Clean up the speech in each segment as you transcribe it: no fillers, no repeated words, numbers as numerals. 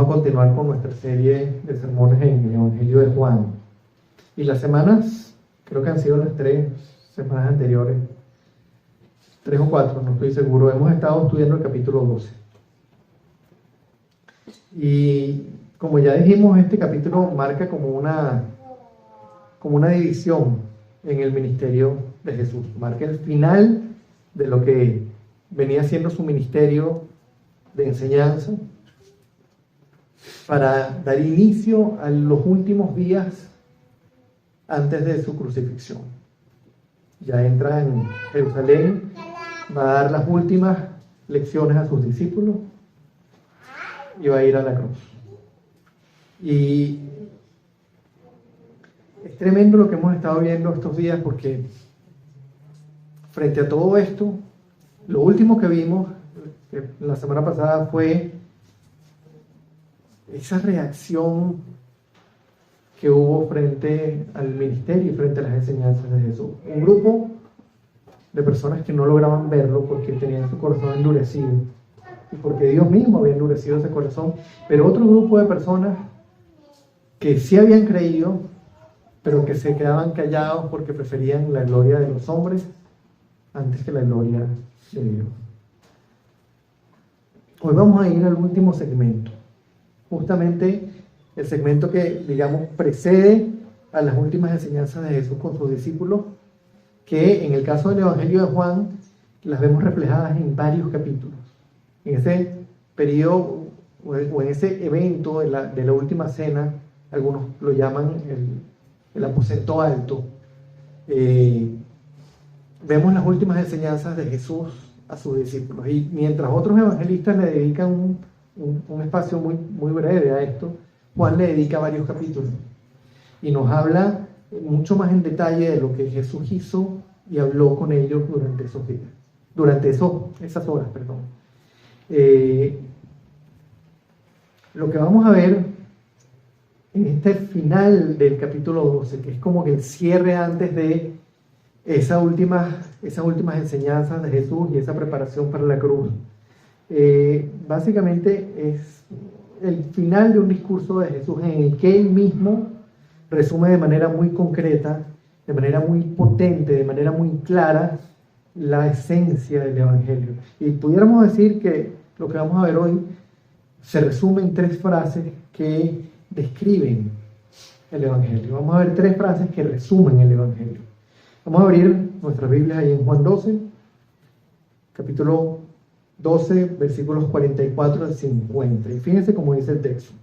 Vamos a continuar con nuestra serie de sermones en el Evangelio de Juan. Y las semanas, creo que han sido las 3 semanas anteriores, 3 o 4, no estoy seguro, hemos estado estudiando el capítulo 12. Y como ya dijimos, este capítulo marca como una división en el ministerio de Jesús. Marca el final de lo que venía siendo su ministerio de enseñanza para dar inicio a los últimos días antes de su crucifixión. Ya entra en Jerusalén, va a dar las últimas lecciones a sus discípulos y va a ir a la cruz. Y es tremendo lo que hemos estado viendo estos días, porque frente a todo esto, lo último que vimos la semana pasada fue esa reacción que hubo frente al ministerio y frente a las enseñanzas de Jesús. Un grupo de personas que no lograban verlo porque tenían su corazón endurecido y porque Dios mismo había endurecido ese corazón, pero otro grupo de personas que sí habían creído, pero que se quedaban callados porque preferían la gloria de los hombres antes que la gloria de Dios. Hoy vamos a ir al último segmento, justamente el segmento que, digamos, precede a las últimas enseñanzas de Jesús con sus discípulos, que en el caso del Evangelio de Juan las vemos reflejadas en varios capítulos. En ese periodo o en ese evento de la última cena, algunos lo llaman el aposento alto, vemos las últimas enseñanzas de Jesús a sus discípulos, y mientras otros evangelistas le dedican un espacio muy breve a esto, Juan le dedica varios capítulos y nos habla mucho más en detalle de lo que Jesús hizo y habló con ellos durante esos días, esas horas. Lo que vamos a ver en este final del capítulo 12, que es como que el cierre antes de esas últimas enseñanzas de Jesús y esa preparación para la cruz, básicamente es el final de un discurso de Jesús en el que él mismo resume de manera muy concreta, de manera muy potente, de manera muy clara la esencia del Evangelio. Y pudiéramos decir que lo que vamos a ver hoy se resume en 3 frases que describen el Evangelio. Vamos a ver 3 frases que resumen el Evangelio. Vamos a abrir nuestras Biblias ahí en Juan 12, capítulo 12, versículos 44 al 50. Y fíjense cómo dice el texto.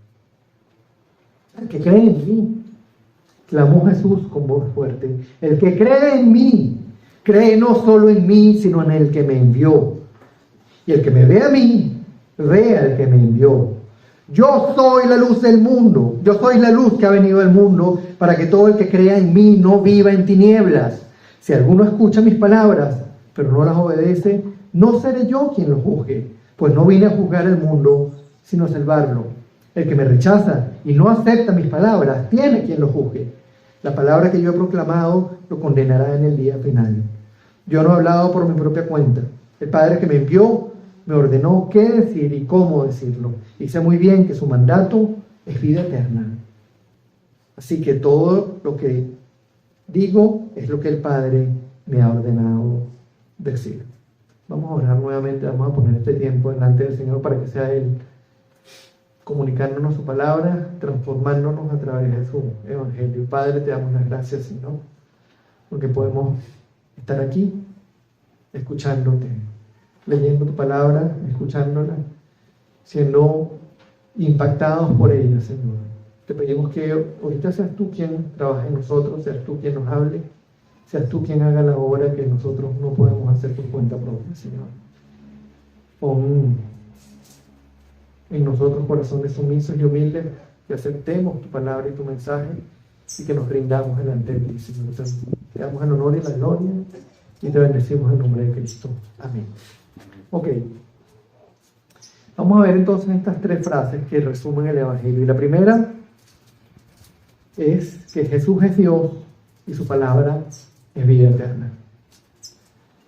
El que cree en mí, clamó Jesús con voz fuerte, el que cree en mí, cree no solo en mí, sino en el que me envió. Y el que me ve a mí, ve al que me envió. Yo soy la luz del mundo, yo soy la luz que ha venido al mundo, para que todo el que crea en mí no viva en tinieblas. Si alguno escucha mis palabras, pero no las obedece, no seré yo quien lo juzgue, pues no vine a juzgar el mundo, sino a salvarlo. El que me rechaza y no acepta mis palabras, tiene quien lo juzgue. La palabra que yo he proclamado lo condenará en el día final. Yo no he hablado por mi propia cuenta. El Padre que me envió me ordenó qué decir y cómo decirlo. Y sé muy bien que su mandato es vida eterna. Así que todo lo que digo es lo que el Padre me ha ordenado decir. Vamos a orar nuevamente, vamos a poner este tiempo delante del Señor para que sea Él comunicándonos su palabra, transformándonos a través de su Evangelio. Padre, te damos las gracias, Señor, porque podemos estar aquí escuchándote, leyendo tu palabra, escuchándola, siendo impactados por ella, Señor. Te pedimos que ahorita seas tú quien trabaje en nosotros, seas tú quien nos hable, seas tú quien haga la obra que nosotros no podemos hacer por cuenta propia, Señor. Pon en nosotros corazones sumisos y humildes, que aceptemos tu palabra y tu mensaje y que nos rindamos delante de ti, Señor. Te damos el honor y la gloria y te bendecimos en nombre de Cristo. Amén. Ok. Vamos a ver entonces estas 3 frases que resumen el Evangelio. Y la primera es que Jesús es Dios y su palabra es vida eterna.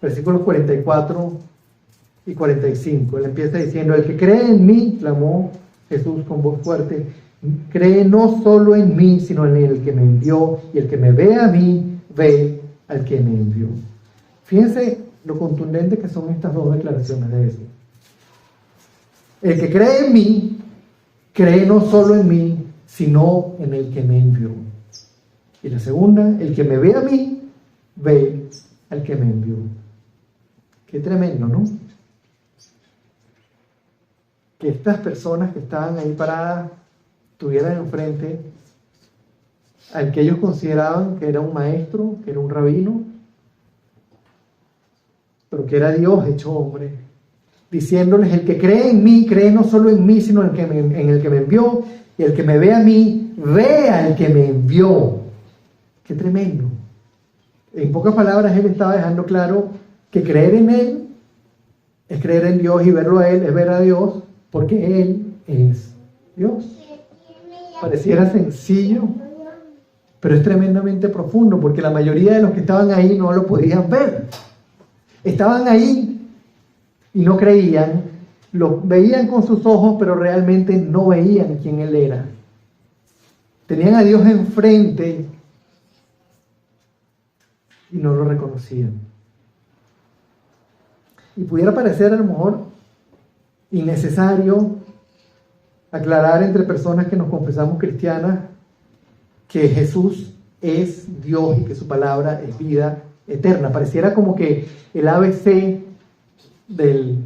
Versículos 44 y 45. Él empieza diciendo: el que cree en mí, clamó Jesús con voz fuerte, cree no solo en mí, sino en el que me envió, y el que me ve a mí, ve al que me envió. Fíjense lo contundente que son estas dos declaraciones de Jesús. El que cree en mí, cree no solo en mí, sino en el que me envió. Y la segunda, el que me ve a mí, ve al que me envió. Qué tremendo, ¿no? Que estas personas que estaban ahí paradas tuvieran enfrente al que ellos consideraban que era un maestro, que era un rabino, pero que era Dios hecho hombre, diciéndoles: el que cree en mí, cree no solo en mí, sino en el que me envió, y el que me ve a mí, ve al que me envió. Qué tremendo. En pocas palabras, él estaba dejando claro que creer en él es creer en Dios, y verlo a él es ver a Dios, porque él es Dios. Pareciera sencillo, pero es tremendamente profundo, porque la mayoría de los que estaban ahí no lo podían ver. Estaban ahí y no creían, lo veían con sus ojos, pero realmente no veían quién él era. Tenían a Dios enfrente y no lo reconocían. Y pudiera parecer a lo mejor innecesario aclarar entre personas que nos confesamos cristianas que Jesús es Dios y que su palabra es vida eterna. Pareciera como que el ABC del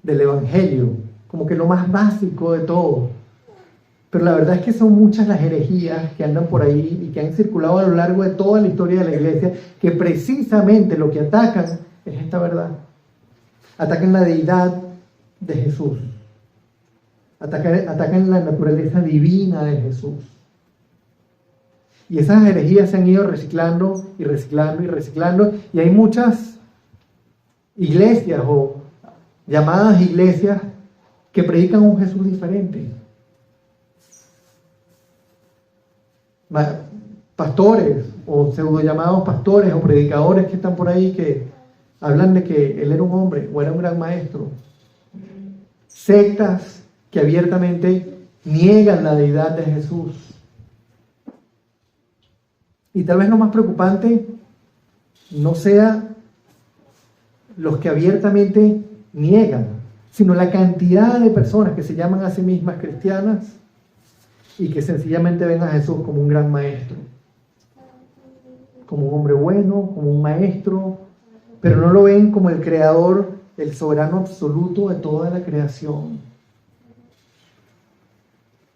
Evangelio, como que lo más básico de todo. Pero la verdad es que son muchas las herejías que andan por ahí y que han circulado a lo largo de toda la historia de la iglesia, que precisamente lo que atacan es esta verdad. Atacan la deidad de Jesús. Atacan la naturaleza divina de Jesús. Y esas herejías se han ido reciclando y reciclando y reciclando. Y hay muchas iglesias o llamadas iglesias que predican un Jesús diferente. Pastores o pseudo llamados pastores o predicadores que están por ahí que hablan de que él era un hombre o era un gran maestro. Sectas que abiertamente niegan la deidad de Jesús. Y tal vez lo más preocupante no sea los que abiertamente niegan, sino la cantidad de personas que se llaman a sí mismas cristianas y que sencillamente ven a Jesús como un gran maestro, como un hombre bueno, como un maestro, pero no lo ven como el creador, el soberano absoluto de toda la creación.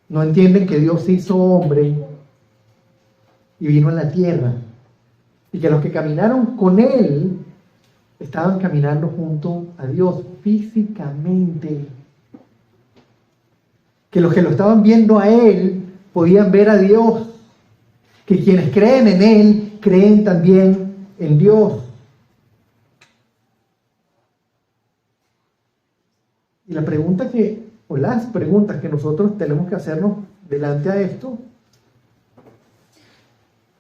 No entienden que Dios se hizo hombre y vino a la tierra, y que los que caminaron con él estaban caminando junto a Dios físicamente, que los que lo estaban viendo a él podían ver a Dios, que quienes creen en él creen también en Dios. Y la pregunta o las preguntas que nosotros tenemos que hacernos delante a esto: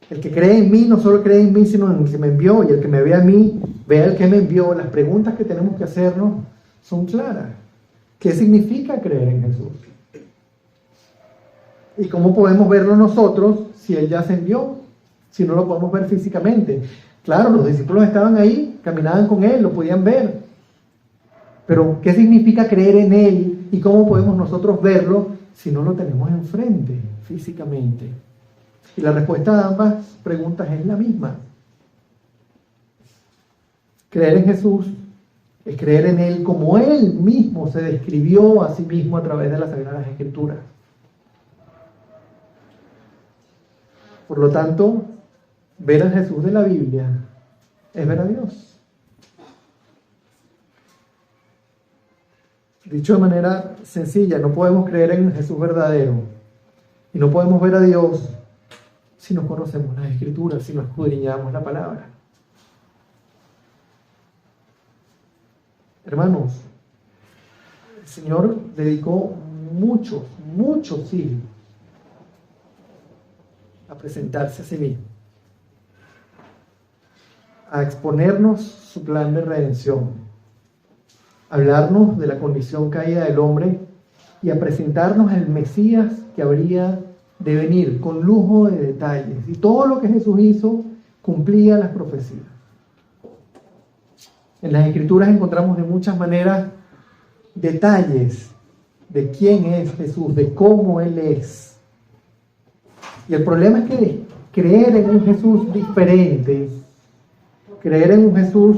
el que cree en mí no solo cree en mí, sino en el que me envió, y el que me ve a mí, ve al que me envió. Las preguntas que tenemos que hacernos son claras. ¿Qué significa creer en Jesús? ¿Y cómo podemos verlo nosotros si Él ya ascendió? Si no lo podemos ver físicamente. Claro, los discípulos estaban ahí, caminaban con Él, lo podían ver. Pero, ¿qué significa creer en Él? ¿Y cómo podemos nosotros verlo si no lo tenemos enfrente físicamente? Y la respuesta a ambas preguntas es la misma. Creer en Jesús es creer en Él como Él mismo se describió a sí mismo a través de las Sagradas Escrituras. Por lo tanto, ver al Jesús de la Biblia es ver a Dios. Dicho de manera sencilla, no podemos creer en el Jesús verdadero y no podemos ver a Dios si no conocemos las Escrituras, si no escudriñamos la palabra. Hermanos, el Señor dedicó muchos siglos a presentarse a sí mismo, a exponernos su plan de redención, a hablarnos de la condición caída del hombre y a presentarnos al Mesías que habría de venir con lujo de detalles. Y todo lo que Jesús hizo cumplía las profecías. En las Escrituras encontramos de muchas maneras detalles de quién es Jesús, de cómo Él es. Y el problema es que creer en un Jesús diferente, creer en un Jesús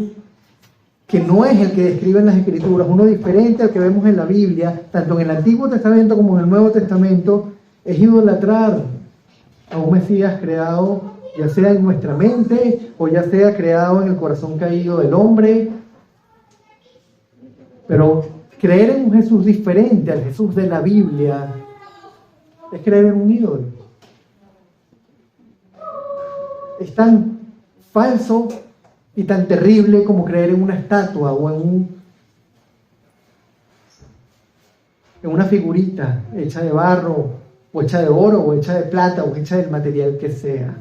que no es el que describen las Escrituras, uno diferente al que vemos en la Biblia, tanto en el Antiguo Testamento como en el Nuevo Testamento, es idolatrar a un Mesías creado, ya sea en nuestra mente o ya sea creado en el corazón caído del hombre. Pero creer en un Jesús diferente al Jesús de la Biblia es creer en un ídolo. Es tan falso y tan terrible como creer en una estatua o en una figurita hecha de barro, o hecha de oro, o hecha de plata, o hecha del material que sea.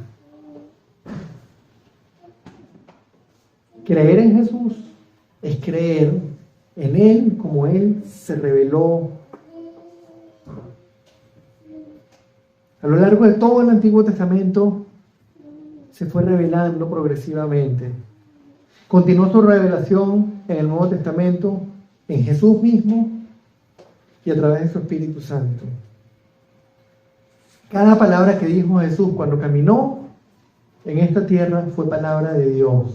Creer en Jesús es creer en Él como Él se reveló a lo largo de todo el Antiguo Testamento. Se fue revelando progresivamente. Continuó su revelación en el Nuevo Testamento, en Jesús mismo y a través de su Espíritu Santo. Cada palabra que dijo Jesús cuando caminó en esta tierra fue palabra de Dios.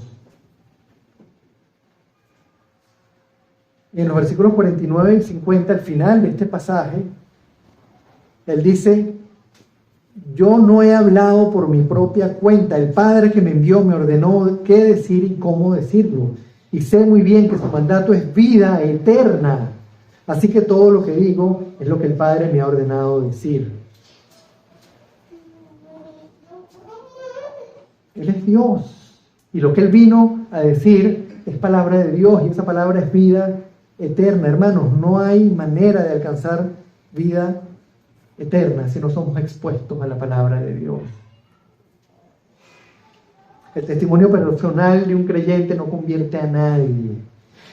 Y en los versículos 49 y 50, al final de este pasaje, Él dice: yo no he hablado por mi propia cuenta. El Padre que me envió me ordenó qué decir y cómo decirlo. Y sé muy bien que su mandato es vida eterna. Así que todo lo que digo es lo que el Padre me ha ordenado decir. Él es Dios. Y lo que Él vino a decir es palabra de Dios. Y esa palabra es vida eterna. Hermanos, no hay manera de alcanzar vida eterna si no somos expuestos a la palabra de Dios. El testimonio personal de un creyente no convierte a nadie.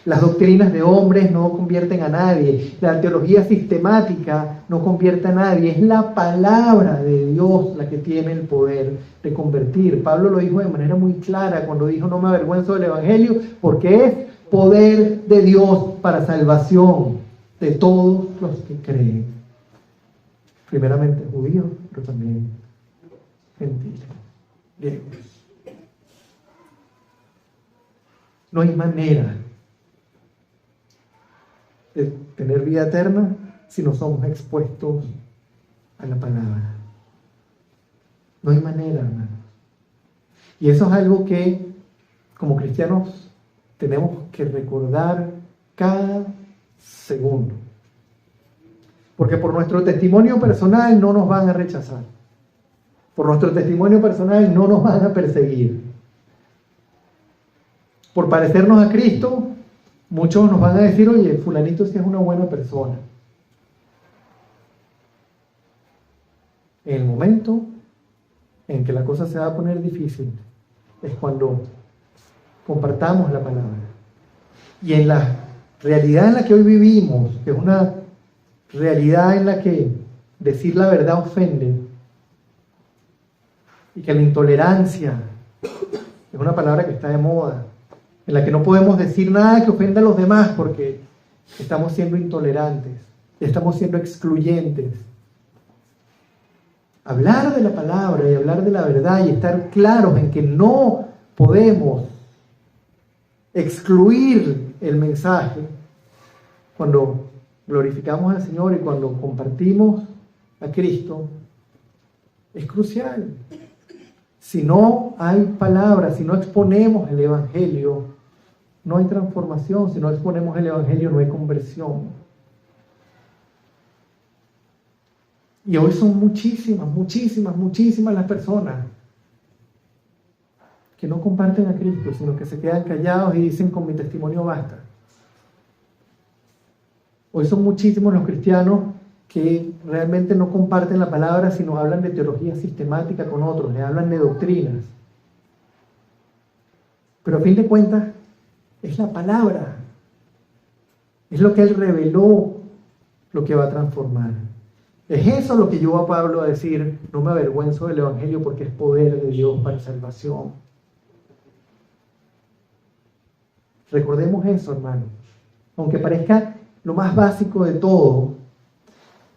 Las doctrinas de hombres no convierten a nadie. La teología sistemática no convierte a nadie. Es la palabra de Dios la que tiene el poder de convertir. Pablo lo dijo de manera muy clara cuando dijo: no me avergüenzo del Evangelio, porque es poder de Dios para salvación de todos los que creen. Primeramente judíos, pero también gentiles, griegos. No hay manera de tener vida eterna si no somos expuestos a la palabra. No hay manera, hermanos. Y eso es algo que, como cristianos, tenemos que recordar cada segundo. Porque por nuestro testimonio personal no nos van a rechazar. Por nuestro testimonio personal no nos van a perseguir. Por parecernos a Cristo, muchos nos van a decir: oye, fulanito sí es una buena persona. En el momento en que la cosa se va a poner difícil es cuando compartamos la palabra. Y en la realidad en la que hoy vivimos, que es una realidad en la que decir la verdad ofende, y que la intolerancia es una palabra que está de moda, en la que no podemos decir nada que ofenda a los demás porque estamos siendo intolerantes, estamos siendo excluyentes. Hablar de la palabra y hablar de la verdad y estar claros en que no podemos excluir el mensaje cuando glorificamos al Señor y cuando compartimos a Cristo, es crucial. Si no hay palabra, si no exponemos el Evangelio, no hay transformación. Si no exponemos el Evangelio, no hay conversión. Y hoy son muchísimas las personas que no comparten a Cristo, sino que se quedan callados y dicen: con mi testimonio basta. Hoy son muchísimos los cristianos que realmente no comparten la palabra, sino hablan de teología sistemática con otros, le hablan de doctrinas. Pero a fin de cuentas, es la palabra. Es lo que Él reveló lo que va a transformar. Es eso lo que llevó a Pablo a decir: no me avergüenzo del Evangelio porque es poder de Dios para salvación. Recordemos eso, hermanos. Aunque parezca lo más básico de todo,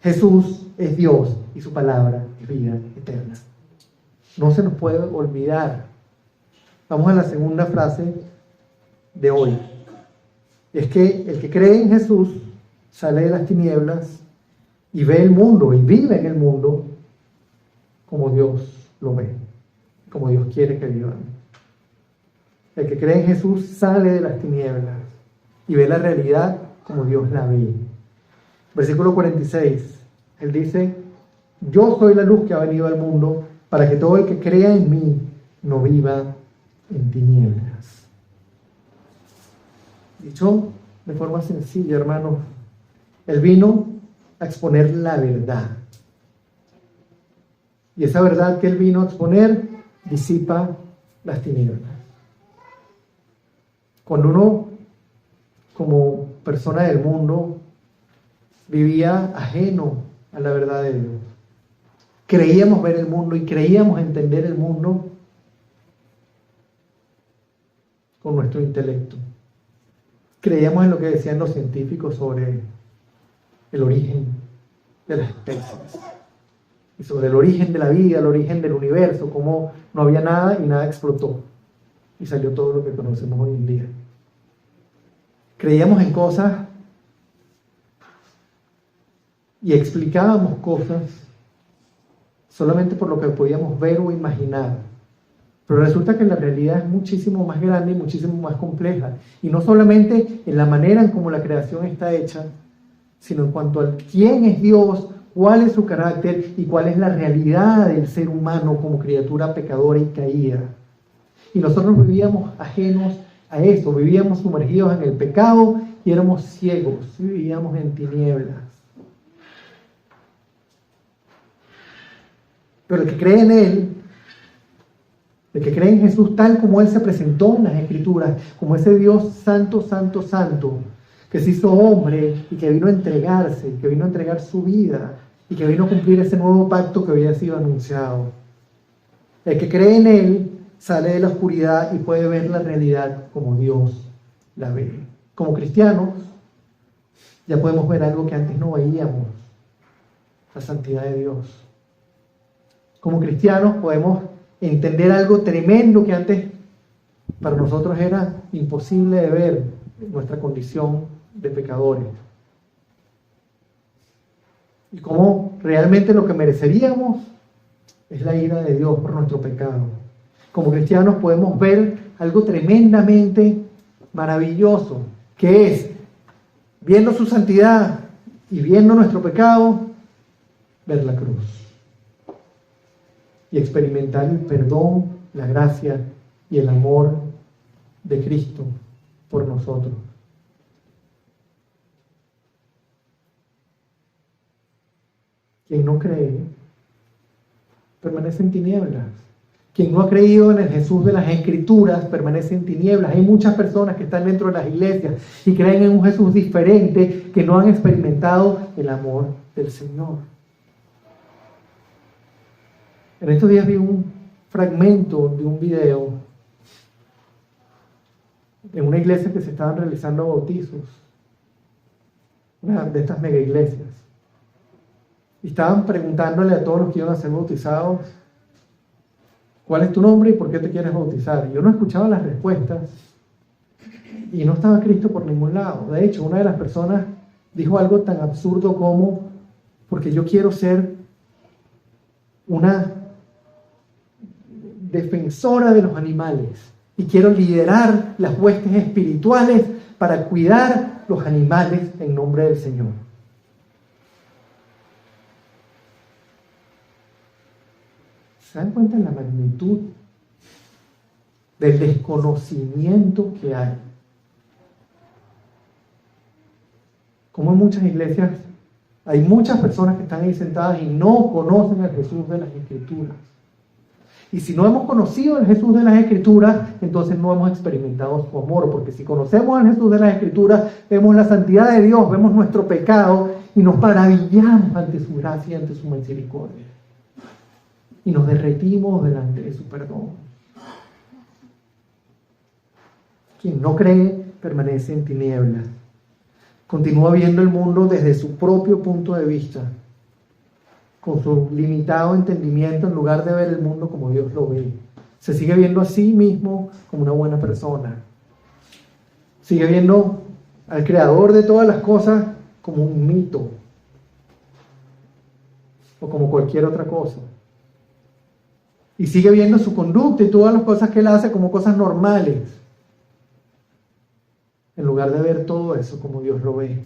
Jesús es Dios y su palabra es vida eterna. No se nos puede olvidar. Vamos a la segunda frase de hoy. Es que el que cree en Jesús sale de las tinieblas y ve el mundo y vive en el mundo como Dios lo ve, como Dios quiere que vivan. El que cree en Jesús sale de las tinieblas y ve la realidad como Dios la ve. Versículo 46, él dice: yo soy la luz que ha venido al mundo para que todo el que crea en mí no viva en tinieblas. Dicho de forma sencilla, hermanos, él vino a exponer la verdad. Y esa verdad que él vino a exponer disipa las tinieblas. Cuando uno, como persona del mundo, vivía ajeno a la verdad de Dios, creíamos ver el mundo y creíamos entender el mundo con nuestro intelecto. Creíamos en lo que decían los científicos sobre el origen de las especies y sobre el origen de la vida, el origen del universo, cómo no había nada y nada explotó y salió todo lo que conocemos hoy en día. Creíamos en cosas y explicábamos cosas solamente por lo que podíamos ver o imaginar. Pero resulta que la realidad es muchísimo más grande y muchísimo más compleja. Y no solamente en la manera en cómo la creación está hecha, sino en cuanto a quién es Dios, cuál es su carácter y cuál es la realidad del ser humano como criatura pecadora y caída. Y nosotros vivíamos ajenos a eso, vivíamos sumergidos en el pecado y éramos ciegos, vivíamos en tinieblas. Pero el que cree en Él, el que cree en Jesús tal como Él se presentó en las Escrituras, como ese Dios santo, santo, santo, que se hizo hombre y que vino a entregarse, que vino a entregar su vida y que vino a cumplir ese nuevo pacto que había sido anunciado. El que cree en Él sale de la oscuridad y puede ver la realidad como Dios la ve. Como cristianos, ya podemos ver algo que antes no veíamos: la santidad de Dios. Como cristianos podemos entender algo tremendo que antes para nosotros era imposible de ver: nuestra condición de pecadores. Y cómo realmente lo que mereceríamos es la ira de Dios por nuestro pecado. Como cristianos podemos ver algo tremendamente maravilloso, que es, viendo su santidad y viendo nuestro pecado, ver la cruz y experimentar el perdón, la gracia y el amor de Cristo por nosotros. Quien no cree permanece en tinieblas. Quien no ha creído en el Jesús de las Escrituras permanece en tinieblas. Hay muchas personas que están dentro de las iglesias y creen en un Jesús diferente, que no han experimentado el amor del Señor. En estos días vi un fragmento de un video en una iglesia que se estaban realizando bautizos, una de estas mega iglesias. Y estaban preguntándole a todos los que iban a ser bautizados: ¿cuál es tu nombre y por qué te quieres bautizar? Y yo no escuchaba las respuestas y no estaba Cristo por ningún lado. De hecho, una de las personas dijo algo tan absurdo como: porque yo quiero ser una defensora de los animales y quiero liderar las huestes espirituales para cuidar los animales en nombre del Señor. ¿Se dan cuenta de la magnitud del desconocimiento que hay? Como en muchas iglesias hay muchas personas que están ahí sentadas y no conocen al Jesús de las Escrituras. Y si no hemos conocido al Jesús de las Escrituras, entonces no hemos experimentado su amor. Porque si conocemos al Jesús de las Escrituras, vemos la santidad de Dios, vemos nuestro pecado y nos maravillamos ante su gracia y ante su misericordia. Y nos derretimos delante de su perdón. Quien no cree permanece en tinieblas. Continúa viendo el mundo desde su propio punto de vista, con su limitado entendimiento, en lugar de ver el mundo como Dios lo ve. Se sigue viendo a sí mismo como una buena persona. Sigue viendo al creador de todas las cosas como un mito o como cualquier otra cosa. Y sigue viendo su conducta y todas las cosas que él hace como cosas normales, en lugar de ver todo eso como Dios lo ve.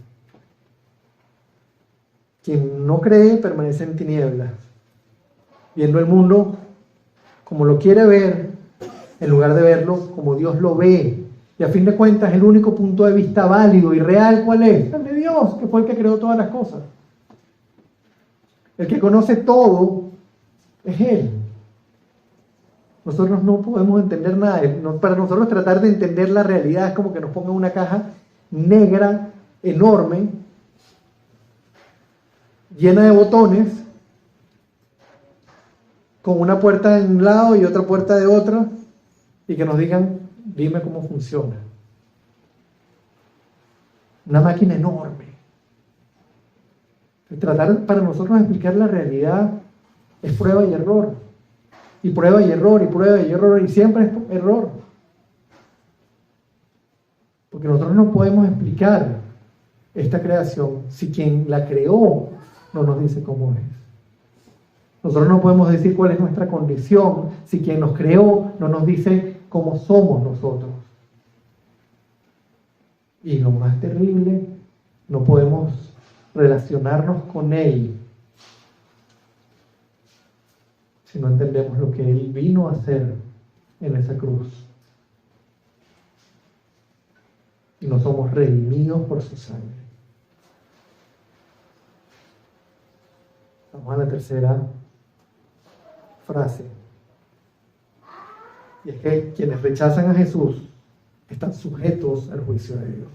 Quien no cree permanece en tinieblas, viendo el mundo como lo quiere ver, en lugar de verlo como Dios lo ve. Y a fin de cuentas, el único punto de vista válido y real, ¿cuál es? El de Dios, que fue el que creó todas las cosas. El que conoce todo es Él. Nosotros no podemos entender nada. Para nosotros tratar de entender la realidad es como que nos pongan una caja negra, enorme, llena de botones, con una puerta de un lado y otra puerta de otro, y que nos digan, dime cómo funciona. Una máquina enorme. Tratar para nosotros de explicar la realidad es prueba y error. Y prueba y error, y prueba y error, y siempre es error. Porque nosotros no podemos explicar esta creación si quien la creó no nos dice cómo es. Nosotros no podemos decir cuál es nuestra condición si quien nos creó no nos dice cómo somos nosotros. Y lo más terrible, no podemos relacionarnos con Él si no entendemos lo que Él vino a hacer en esa cruz. Y no somos redimidos por su sangre. Vamos a la tercera frase. Y es que quienes rechazan a Jesús están sujetos al juicio de Dios.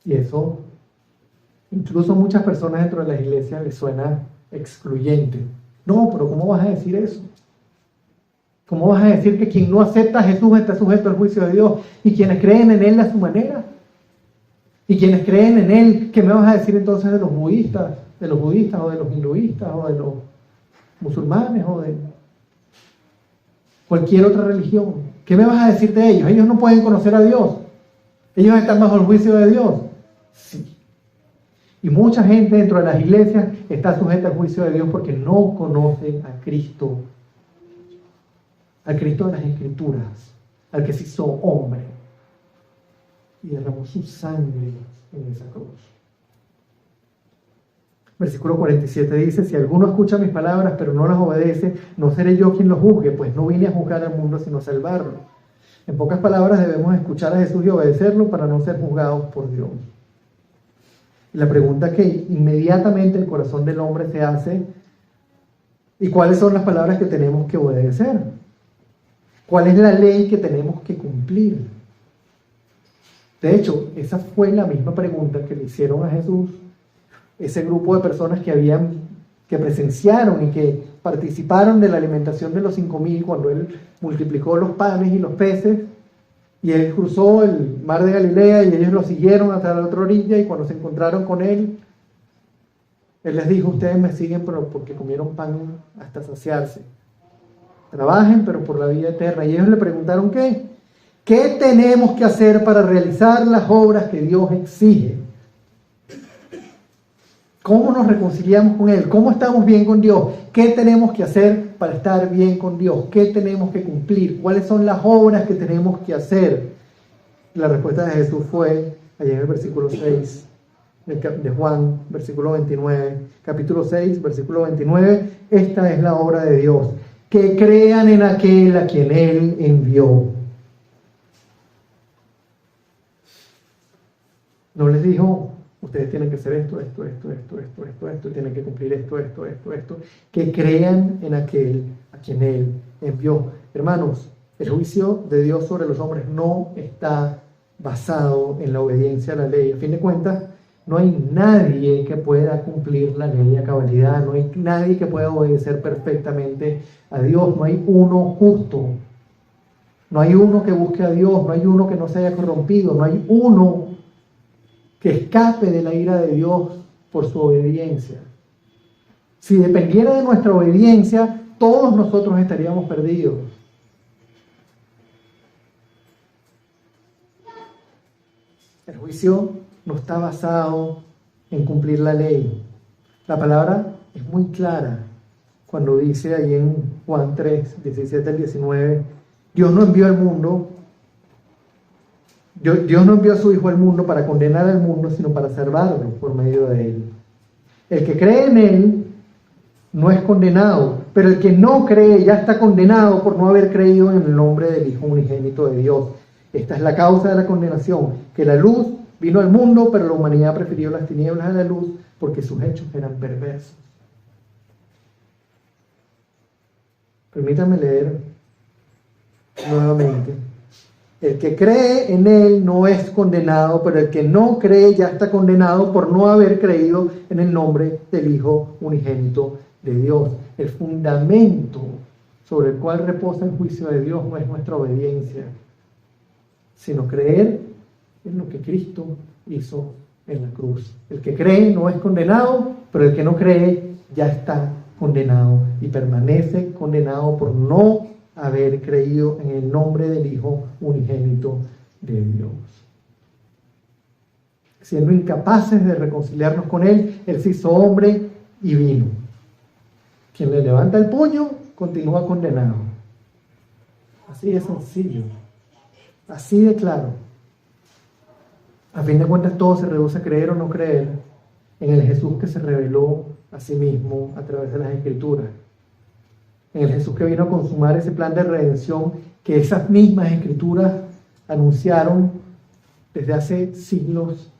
Y eso, incluso a muchas personas dentro de la iglesia les suena excluyente. No, pero ¿cómo vas a decir eso? ¿Cómo vas a decir que quien no acepta a Jesús está sujeto al juicio de Dios? Y quienes creen en Él a su manera. Y quienes creen en Él, ¿qué me vas a decir entonces de los budistas? De los budistas o de los hinduistas o de los musulmanes o de cualquier otra religión. ¿Qué me vas a decir de ellos? Ellos no pueden conocer a Dios. Ellos están bajo el juicio de Dios. Sí. Y mucha gente dentro de las iglesias está sujeta al juicio de Dios porque no conocen a Cristo de las Escrituras, al que se hizo hombre y derramó su sangre en esa cruz. Versículo 47 dice, si alguno escucha mis palabras pero no las obedece, no seré yo quien lo juzgue, pues no vine a juzgar al mundo sino a salvarlo. En pocas palabras, debemos escuchar a Jesús y obedecerlo para no ser juzgados por Dios. Y la pregunta que inmediatamente el corazón del hombre se hace, ¿y cuáles son las palabras que tenemos que obedecer? ¿Cuál es la ley que tenemos que cumplir? De hecho, esa fue la misma pregunta que le hicieron a Jesús ese grupo de personas que presenciaron y que participaron de la alimentación de los 5,000 cuando Él multiplicó los panes y los peces y Él cruzó el mar de Galilea y ellos lo siguieron hasta la otra orilla y cuando se encontraron con Él les dijo, ustedes me siguen pero porque comieron pan hasta saciarse. Trabajen pero por la vida eterna. Y ellos le preguntaron, ¿qué? ¿Qué tenemos que hacer para realizar las obras que Dios exige? ¿Cómo nos reconciliamos con Él? ¿Cómo estamos bien con Dios? ¿Qué tenemos que hacer para estar bien con Dios? ¿Qué tenemos que cumplir? ¿Cuáles son las obras que tenemos que hacer? La respuesta de Jesús fue, allá en el versículo 6 de Juan, versículo 29, capítulo 6, versículo 29, esta es la obra de Dios, que crean en aquel a quien Él envió. No les dijo, ustedes tienen que hacer esto, tienen que cumplir esto, que crean en aquel a quien Él envió. Hermanos, el juicio de Dios sobre los hombres no está basado en la obediencia a la ley. A fin de cuentas, no hay nadie que pueda cumplir la ley a cabalidad, no hay nadie que pueda obedecer perfectamente a Dios, no hay uno justo, no hay uno que busque a Dios, no hay uno que no se haya corrompido, no hay uno que escape de la ira de Dios por su obediencia. Si dependiera de nuestra obediencia, todos nosotros estaríamos perdidos. El juicio no está basado en cumplir la ley. La palabra es muy clara cuando dice ahí en Juan 3, 17 al 19, Dios no envió al mundo, Dios no envió a su Hijo al mundo para condenar al mundo, sino para salvarlo por medio de él. El que cree en él no es condenado, pero el que no cree ya está condenado por no haber creído en el nombre del Hijo unigénito de Dios. Esta es la causa de la condenación, que la luz vino al mundo, pero la humanidad prefirió las tinieblas a la luz porque sus hechos eran perversos. Permítanme leer nuevamente. El que cree en él no es condenado, pero el que no cree ya está condenado por no haber creído en el nombre del Hijo unigénito de Dios. El fundamento sobre el cual reposa el juicio de Dios no es nuestra obediencia, sino creer en lo que Cristo hizo en la cruz. El que cree no es condenado, pero el que no cree ya está condenado y permanece condenado por no haber creído en el nombre del Hijo unigénito de Dios. Siendo incapaces de reconciliarnos con Él, Él se hizo hombre y vino. Quien le levanta el puño continúa condenado. Así de sencillo, así de claro. A fin de cuentas, todo se reduce a creer o no creer en el Jesús que se reveló a sí mismo a través de las Escrituras. En el Jesús que vino a consumar ese plan de redención que esas mismas Escrituras anunciaron desde hace siglos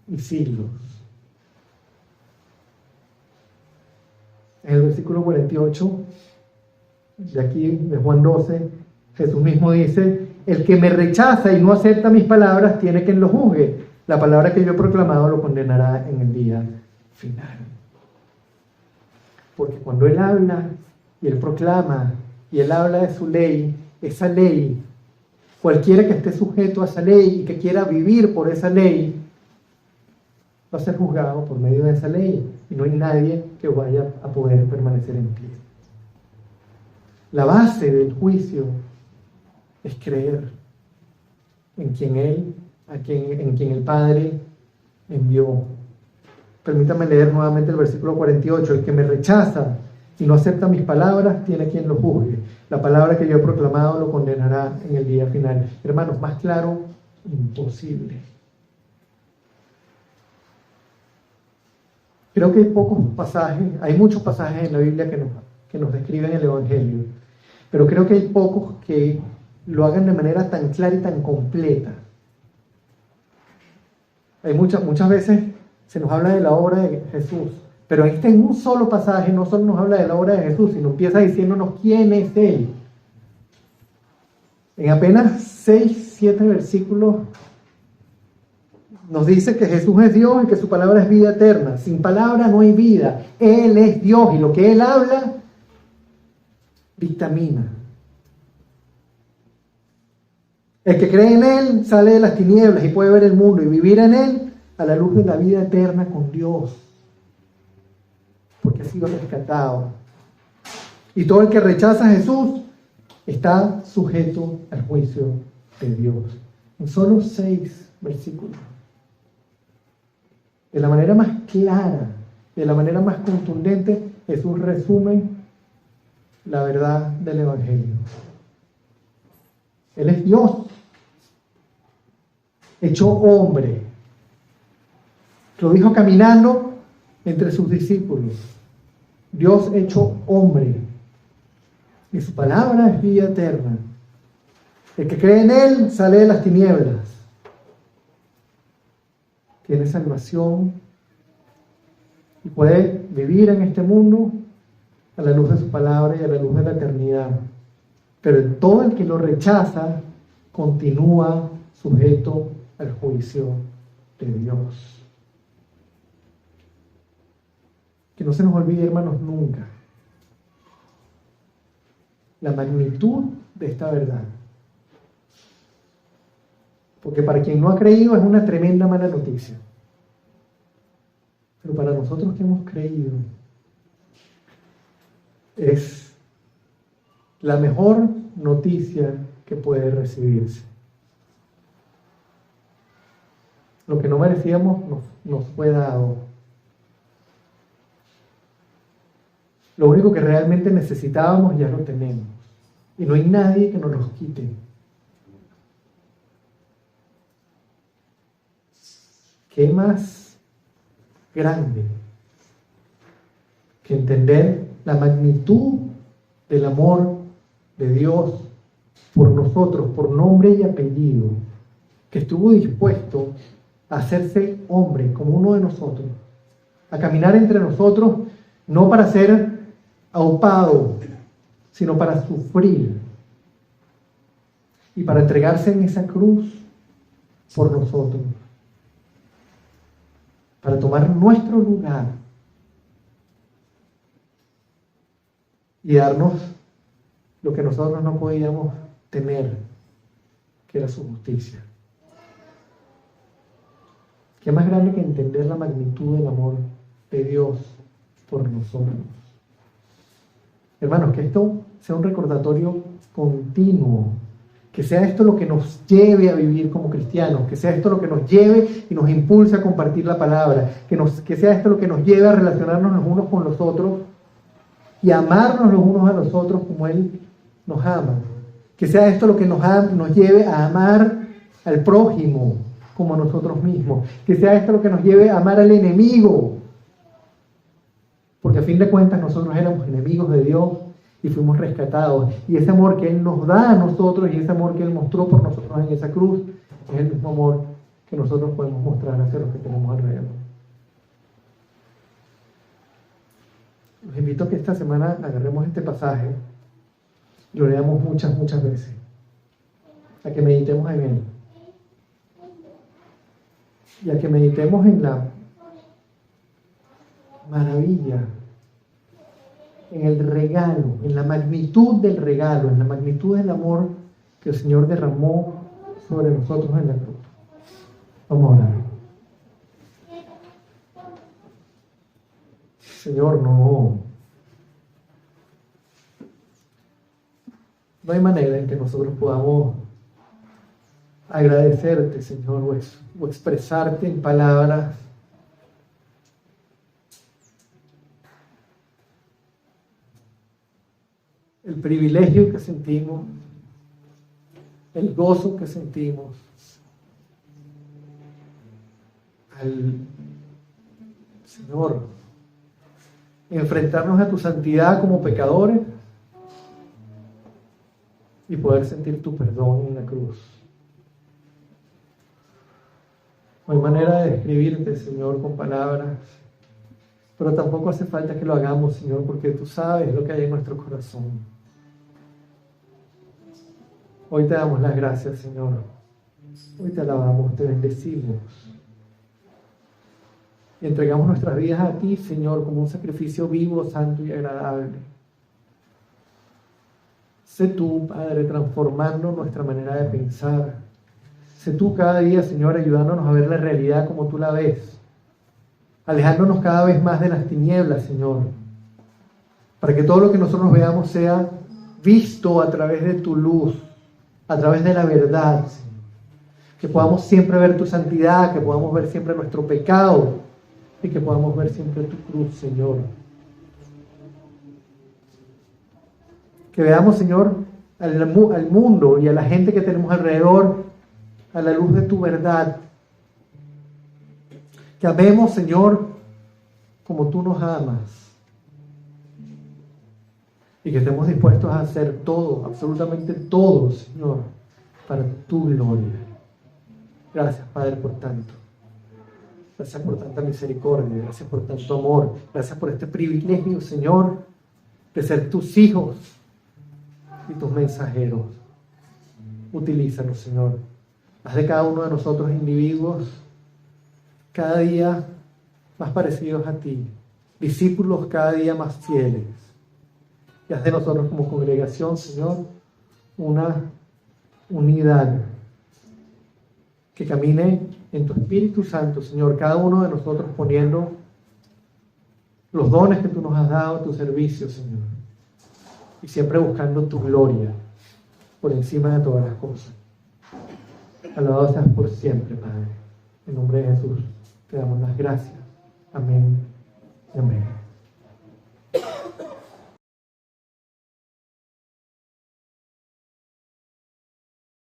y siglos. En el versículo 48, de aquí, de Juan 12, Jesús mismo dice: el que me rechaza y no acepta mis palabras tiene quien lo juzgue. La palabra que yo he proclamado lo condenará en el día final. Porque cuando Él habla y Él proclama y Él habla de su ley, esa ley, cualquiera que esté sujeto a esa ley y que quiera vivir por esa ley, va a ser juzgado por medio de esa ley y no hay nadie que vaya a poder permanecer en pie. La base del juicio es creer en quien en quien el Padre envió. Permítame leer nuevamente el versículo 48. El que me rechaza y no acepta mis palabras, tiene quien lo juzgue. La palabra que yo he proclamado lo condenará en el día final. Hermanos, más claro, imposible. Creo que hay pocos pasajes, hay muchos pasajes en la Biblia que nos describen el Evangelio, pero creo que hay pocos que lo hagan de manera tan clara y tan completa. Hay muchas veces se nos habla de la obra de Jesús, pero en un solo pasaje no solo nos habla de la obra de Jesús, sino empieza diciéndonos quién es Él. En apenas 6, 7 versículos nos dice que Jesús es Dios y que su palabra es vida eterna. Sin palabra no hay vida. Él es Dios y lo que Él habla dictamina. El que cree en Él sale de las tinieblas y puede ver el mundo y vivir en Él a la luz de la vida eterna con Dios, porque ha sido rescatado. Y todo el que rechaza a Jesús está sujeto al juicio de Dios. En solo 6 versículos. De la manera más clara, de la manera más contundente, Jesús resume la verdad del Evangelio. Él es Dios, hecho hombre. Lo dijo caminando entre sus discípulos. Dios hecho hombre. Y su palabra es vida eterna. El que cree en Él sale de las tinieblas. Tiene salvación y puede vivir en este mundo a la luz de su palabra y a la luz de la eternidad. Pero todo el que lo rechaza continúa sujeto al juicio de Dios. Que no se nos olvide, hermanos, nunca la magnitud de esta verdad. Porque para quien no ha creído es una tremenda mala noticia. Pero para nosotros que hemos creído, es la mejor noticia que puede recibirse. Lo que no merecíamos nos fue dado. Lo único que realmente necesitábamos ya lo tenemos. Y no hay nadie que nos los quite. ¿Qué más grande que entender la magnitud del amor de Dios por nosotros, por nombre y apellido, que estuvo dispuesto a hacerse hombre como uno de nosotros, a caminar entre nosotros, no para ser aupado, sino para sufrir y para entregarse en esa cruz por nosotros, para tomar nuestro lugar y darnos lo que nosotros no podíamos tener, que era su justicia. ¿Qué más grande que entender la magnitud del amor de Dios por nosotros? Hermanos, que esto sea un recordatorio continuo, que sea esto lo que nos lleve a vivir como cristianos, que sea esto lo que nos lleve y nos impulse a compartir la palabra, que sea esto lo que nos lleve a relacionarnos los unos con los otros y amarnos los unos a los otros como Él nos ama. Que sea esto lo que nos lleve a amar al prójimo como a nosotros mismos. Que sea esto lo que nos lleve a amar al enemigo. Porque a fin de cuentas nosotros éramos enemigos de Dios y fuimos rescatados. Y ese amor que Él nos da a nosotros y ese amor que Él mostró por nosotros en esa cruz es el mismo amor que nosotros podemos mostrar hacia los que tenemos alrededor. Los invito a que esta semana agarremos este pasaje y lo leamos muchas veces, a que meditemos en él y a que meditemos en la maravilla, en el regalo, en la magnitud del regalo, en la magnitud del amor que el Señor derramó sobre nosotros en la cruz. Vamos a orar. Señor, no hay manera en que nosotros podamos agradecerte, Señor, o expresarte en palabras el privilegio que sentimos, el gozo que sentimos al, Señor, enfrentarnos a tu santidad como pecadores y poder sentir tu perdón en la cruz. No hay manera de describirte, Señor, con palabras, pero tampoco hace falta que lo hagamos, Señor, porque tú sabes lo que hay en nuestro corazón. Hoy te damos las gracias, Señor. Hoy te alabamos, te bendecimos. Y entregamos nuestras vidas a ti, Señor, como un sacrificio vivo, santo y agradable. Sé tú, Padre, transformando nuestra manera de pensar. Sé tú cada día, Señor, ayudándonos a ver la realidad como tú la ves. Alejándonos cada vez más de las tinieblas, Señor. Para que todo lo que nosotros veamos sea visto a través de tu luz, a través de la verdad, Señor. Que podamos siempre ver tu santidad, que podamos ver siempre nuestro pecado y que podamos ver siempre tu cruz, Señor. Que veamos, Señor, al mundo y a la gente que tenemos alrededor a la luz de tu verdad. Que amemos, Señor, como tú nos amas. Y que estemos dispuestos a hacer todo, absolutamente todo, Señor, para tu gloria. Gracias, Padre, por tanto. Gracias por tanta misericordia. Gracias por tanto amor. Gracias por este privilegio, Señor, de ser tus hijos y tus mensajeros. Utilízanos, Señor, Haz de cada uno de nosotros individuos cada día más parecidos a ti, discípulos cada día más fieles. Y haz de nosotros como congregación, Señor, una unidad que camine en tu Espíritu Santo, Señor, cada uno de nosotros poniendo los dones que tú nos has dado a tu servicio, Señor, y siempre buscando tu gloria por encima de todas las cosas. Alabado seas por siempre, Padre. En nombre de Jesús te damos las gracias. Amén y amén.